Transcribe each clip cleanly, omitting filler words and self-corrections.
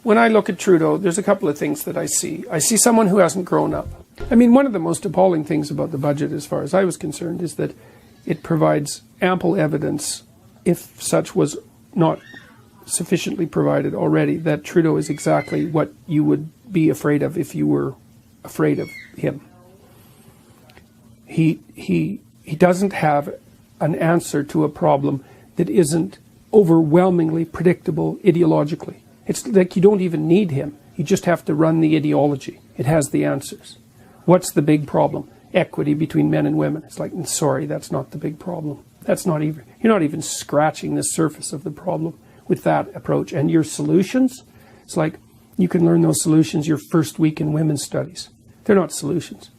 When I look at Trudeau, there's a couple of things that I see. I see someone who hasn't grown up. I mean, one of the most appalling things about the budget, as far as I was concerned, is that it provides ample evidence, if such was not sufficiently provided already, that Trudeau is exactly what you would be afraid of if you were afraid of him. He doesn't have an answer to a problem that isn't overwhelmingly predictable ideologically. It's like you don't even need him. You just have to run the ideology. It has the answers. What's the big problem? Equity between men and women. It's like, sorry, that's not the big problem. That's not even, you're not even scratching the surface of the problem with that approach. And your solutions, it's like you can learn those solutions your first week in women's studies. They're not solutions.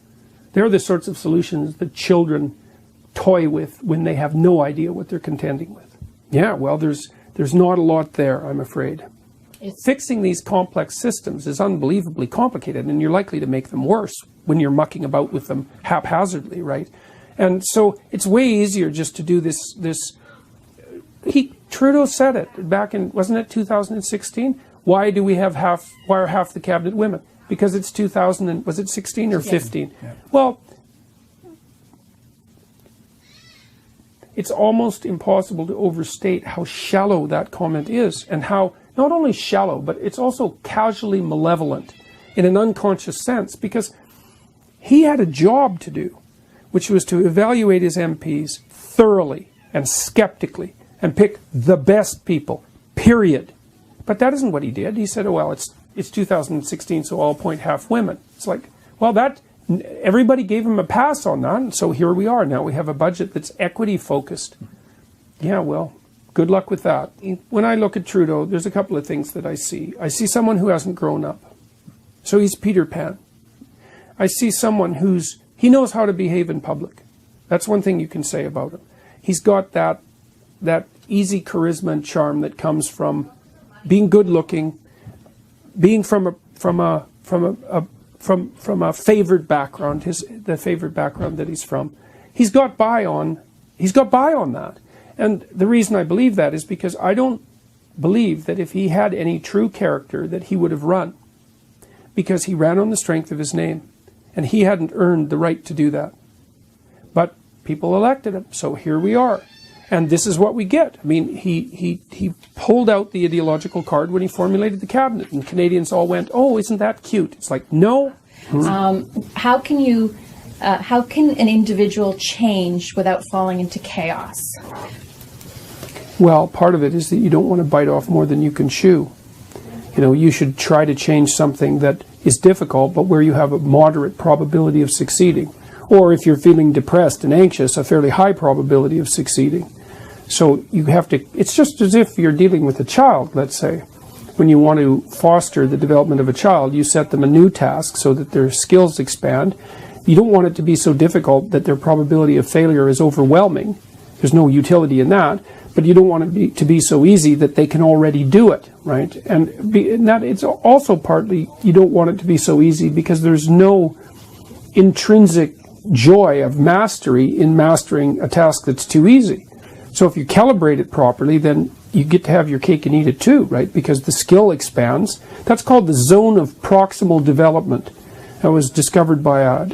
They're the sorts of solutions that children toy with when they have no idea what they're contending with. Yeah, well, there's not a lot there, I'm afraid. Fixing these complex systems is unbelievably complicated, and you're likely to make them worse when you're mucking about with them haphazardly, right? And so it's way easier just to do this. Trudeau said it back in, wasn't it 2016? Why are half the cabinet women? Because it's 2000 and, was it 16 or 15? Yeah. Well, it's almost impossible to overstate how shallow that comment is, and how not only shallow, but it's also casually malevolent in an unconscious sense, because he had a job to do, which was to evaluate his MPs thoroughly and skeptically and pick the best people, period. But that isn't what he did. He said, oh, well, it's 2016, so I'll appoint half women. It's like, well, everybody gave him a pass on that, and so here we are. Now we have a budget that's equity focused. Yeah, well, good luck with that. When I look at Trudeau, there's a couple of things that I see. I see someone who hasn't grown up. So he's Peter Pan. I see someone he knows how to behave in public. That's one thing you can say about him. He's got that easy charisma and charm that comes from being good looking, being from a favored background, the favored background that he's from. He's got by on that. And the reason I believe that is because I don't believe that if he had any true character that he would have run, because he ran on the strength of his name, and he hadn't earned the right to do that. But people elected him, so here we are. And this is what we get. I mean, he pulled out the ideological card when he formulated the cabinet, and Canadians all went, oh, isn't that cute? It's like, no. How can an individual change without falling into chaos? Well, part of it is that you don't want to bite off more than you can chew. You know, you should try to change something that is difficult, but where you have a moderate probability of succeeding. Or if you're feeling depressed and anxious, a fairly high probability of succeeding. So you have to, it's just as if you're dealing with a child, let's say. When you want to foster the development of a child, you set them a new task so that their skills expand. You don't want it to be so difficult that their probability of failure is overwhelming. There's no utility in that. But you don't want it to be so easy that they can already do it, right? And that it's also partly you don't want it to be so easy because there's no intrinsic joy of mastery in mastering a task that's too easy. So if you calibrate it properly, then you get to have your cake and eat it too, right? Because the skill expands. That's called the zone of proximal development. That was discovered by a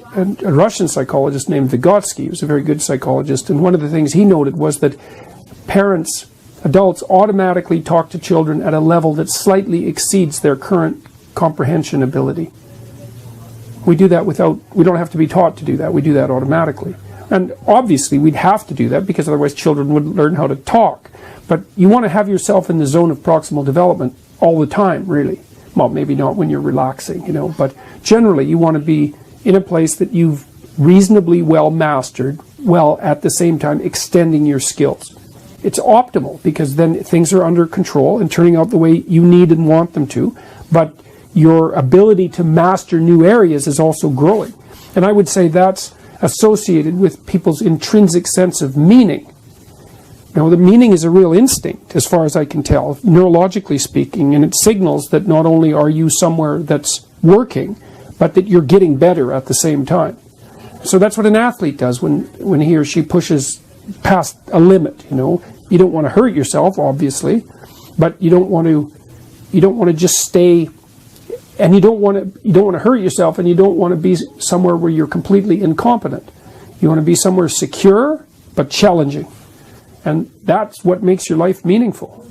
Russian psychologist named Vygotsky. He was a very good psychologist. And one of the things he noted was that adults automatically talk to children at a level that slightly exceeds their current comprehension ability. We do that we don't have to be taught to do that. We do that automatically. And obviously we'd have to do that because otherwise children wouldn't learn how to talk. But you want to have yourself in the zone of proximal development all the time, really. Well, maybe not when you're relaxing, but generally you want to be in a place that you've reasonably well mastered, while at the same time extending your skills. It's optimal because then things are under control and turning out the way you need and want them to, but your ability to master new areas is also growing. And I would say that's associated with people's intrinsic sense of meaning. The meaning is a real instinct, as far as I can tell, neurologically speaking, and it signals that not only are you somewhere that's working, but that you're getting better at the same time. So that's what an athlete does when he or she pushes past a limit. You don't want to hurt yourself, obviously, but you don't want to you don't want to just stay, and you don't want to hurt yourself, and you don't want to be somewhere where you're completely incompetent. You want to be somewhere secure but challenging, and that's what makes your life meaningful.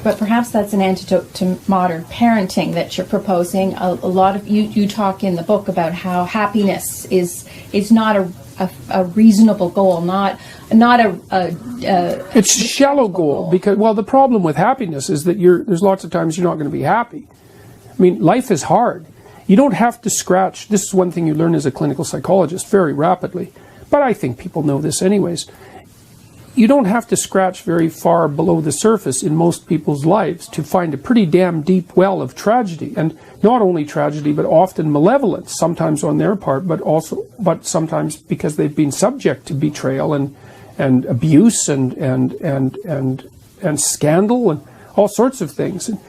But perhaps that's an antidote to modern parenting that you're proposing. A lot of you talk in the book about how happiness is not a reasonable goal, not it's a shallow goal, because, well, the problem with happiness is that there's lots of times you're not going to be happy. I mean, life is hard. You don't have to scratch. This is one thing you learn as a clinical psychologist very rapidly, but I think people know this anyways. You don't have to scratch very far below the surface in most people's lives to find a pretty damn deep well of tragedy, and not only tragedy but often malevolence, sometimes on their part, but sometimes because they've been subject to betrayal and abuse and scandal and all sorts of things. And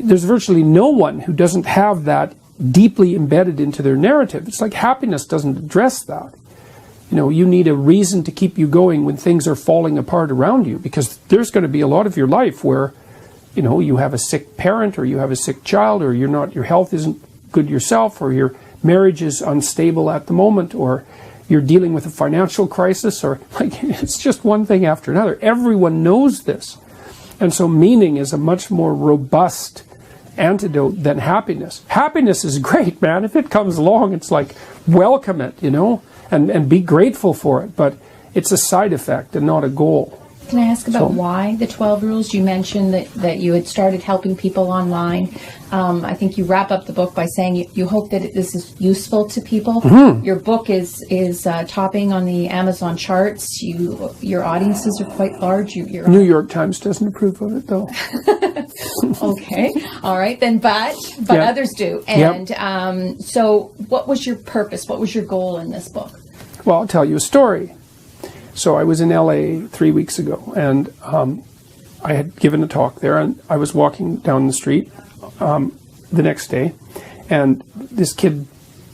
there's virtually no one who doesn't have that deeply embedded into their narrative. It's like happiness doesn't address that. You know, you need a reason to keep you going when things are falling apart around you, because there's going to be a lot of your life where, you know, you have a sick parent, or you have a sick child, or your health isn't good yourself, or your marriage is unstable at the moment, or you're dealing with a financial crisis, or like, it's just one thing after another. Everyone knows this. And so meaning is a much more robust antidote than happiness. Happiness is great, man. If it comes along, it's like, welcome it, you know, and be grateful for it. But it's a side effect and not a goal. Can I ask about why the 12 rules? You mentioned that you had started helping people online. I think you wrap up the book by saying you hope that this is useful to people. Mm-hmm. Your book is topping on the Amazon charts. Your audiences are quite large. New York Times doesn't approve of it, though. Okay, all right then, but yep. Others do. And yep. So what was your purpose? What was your goal in this book? Well, I'll tell you a story. So I was in LA 3 weeks ago, and I had given a talk there, and I was walking down the street the next day, and this kid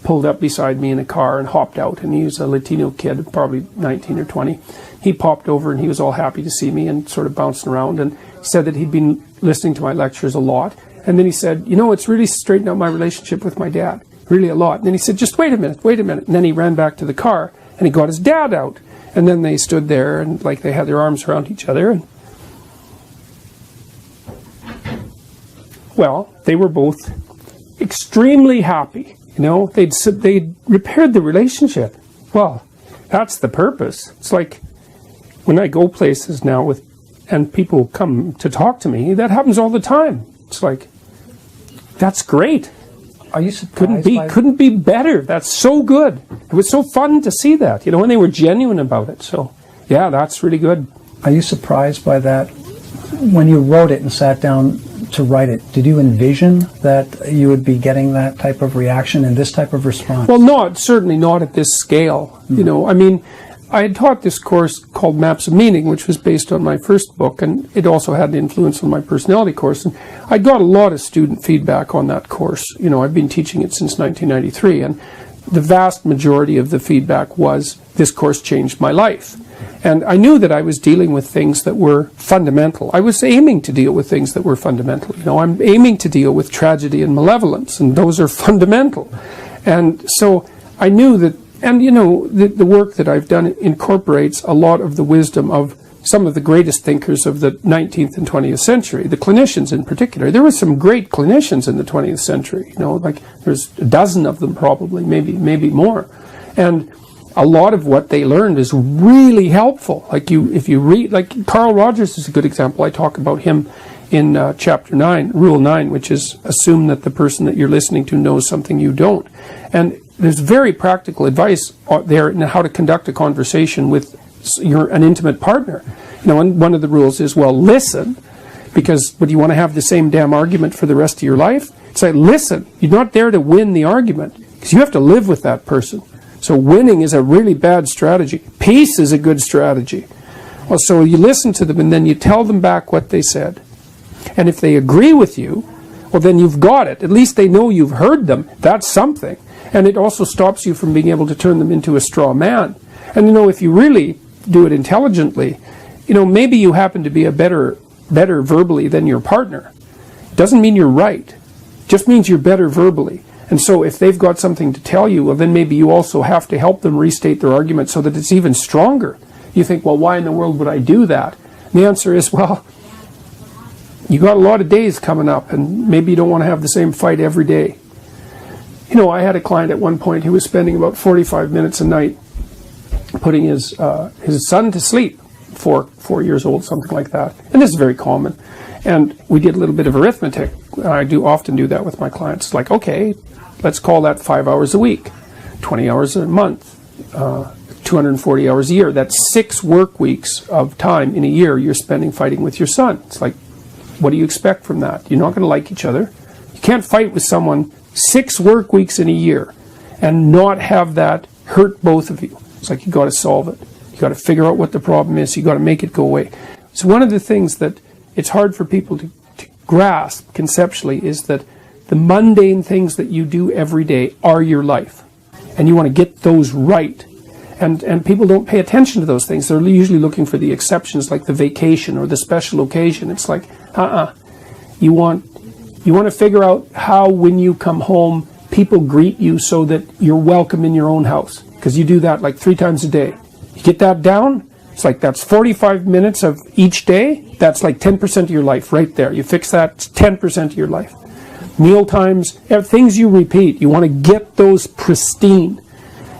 pulled up beside me in a car and hopped out, and he was a Latino kid, probably 19 or 20. He popped over, and he was all happy to see me and sort of bouncing around, and said that he'd been listening to my lectures a lot. And then he said, you know, it's really straightened out my relationship with my dad, really a lot. And then he said, just wait a minute. And then he ran back to the car, and he got his dad out. And then they stood there, and like they had their arms around each other. And, well, they were both extremely happy. You know, they'd repaired the relationship. Well, that's the purpose. It's like when I go places now and people come to talk to me, that happens all the time. It's like, that's great. Are you surprised? Couldn't be better. That's so good. It was so fun to see that, you know, and they were genuine about it. So, yeah, that's really good. Are you surprised by that? When you wrote it and sat down to write it, did you envision that you would be getting that type of reaction and this type of response? Well, certainly not at this scale. Mm-hmm. You know, I mean, I had taught this course called Maps of Meaning, which was based on my first book, and it also had an influence on my personality course. And I got a lot of student feedback on that course. You know, I've been teaching it since 1993, and the vast majority of the feedback was, this course changed my life. And I knew that I was dealing with things that were fundamental. I was aiming to deal with things that were fundamental. You know, I'm aiming to deal with tragedy and malevolence, and those are fundamental. And so I knew that. And, you know, the work that I've done incorporates a lot of the wisdom of some of the greatest thinkers of the 19th and 20th century, the clinicians in particular. There were some great clinicians in the 20th century, you know, like there's a dozen of them probably, maybe more. And a lot of what they learned is really helpful. Like if you read, like Carl Rogers is a good example. I talk about him in chapter 9, rule 9, which is assume that the person that you're listening to knows something you don't. And there's very practical advice there in how to conduct a conversation with an intimate partner. You know, and one of the rules is, well, listen, because would you want to have the same damn argument for the rest of your life? It's like, listen, you're not there to win the argument, because you have to live with that person. So winning is a really bad strategy. Peace is a good strategy. Well, so you listen to them, and then you tell them back what they said. And if they agree with you, well, then you've got it. At least they know you've heard them. That's something. And it also stops you from being able to turn them into a straw man. And, you know, if you really do it intelligently, you know, maybe you happen to be a better better verbally than your partner. Doesn't mean you're right. Just means you're better verbally. And so if they've got something to tell you, well, then maybe you also have to help them restate their argument so that it's even stronger. You think, well, why in the world would I do that? And the answer is, well, you got a lot of days coming up, and maybe you don't want to have the same fight every day. You know, I had a client at one point who was spending about 45 minutes a night putting his son to sleep, 4 years old, something like that. And this is very common. And we did a little bit of arithmetic. I often do that with my clients. Like, okay, let's call that 5 hours a week, 20 hours a month, 240 hours a year. That's 6 work weeks of time in a year you're spending fighting with your son. It's like, what do you expect from that? You're not going to like each other. You can't fight with someone 6 work weeks in a year and not have that hurt both of you. It's like, you got to solve it. You got to figure out what the problem is. You got to make it go away. So one of the things that it's hard for people to grasp conceptually is that the mundane things that you do every day are your life, and you want to get those right. And people don't pay attention to those things. They're usually looking for the exceptions, like the vacation or the special occasion. It's like, you want to figure out how, when you come home, people greet you so that you're welcome in your own house, because you do that like 3 times a day. You get that down, it's like that's 45 minutes of each day. That's like 10% of your life right there. You fix that, it's 10% of your life. Meal times, things you repeat. You want to get those pristine.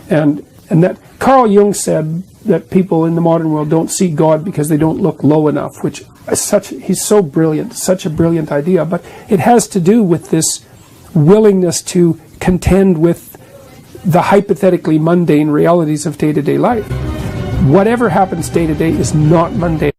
And that Carl Jung said that people in the modern world don't see God because they don't look low enough, which is he's so brilliant, such a brilliant idea. But it has to do with this willingness to contend with the hypothetically mundane realities of day-to-day life. Whatever happens day to day is not mundane.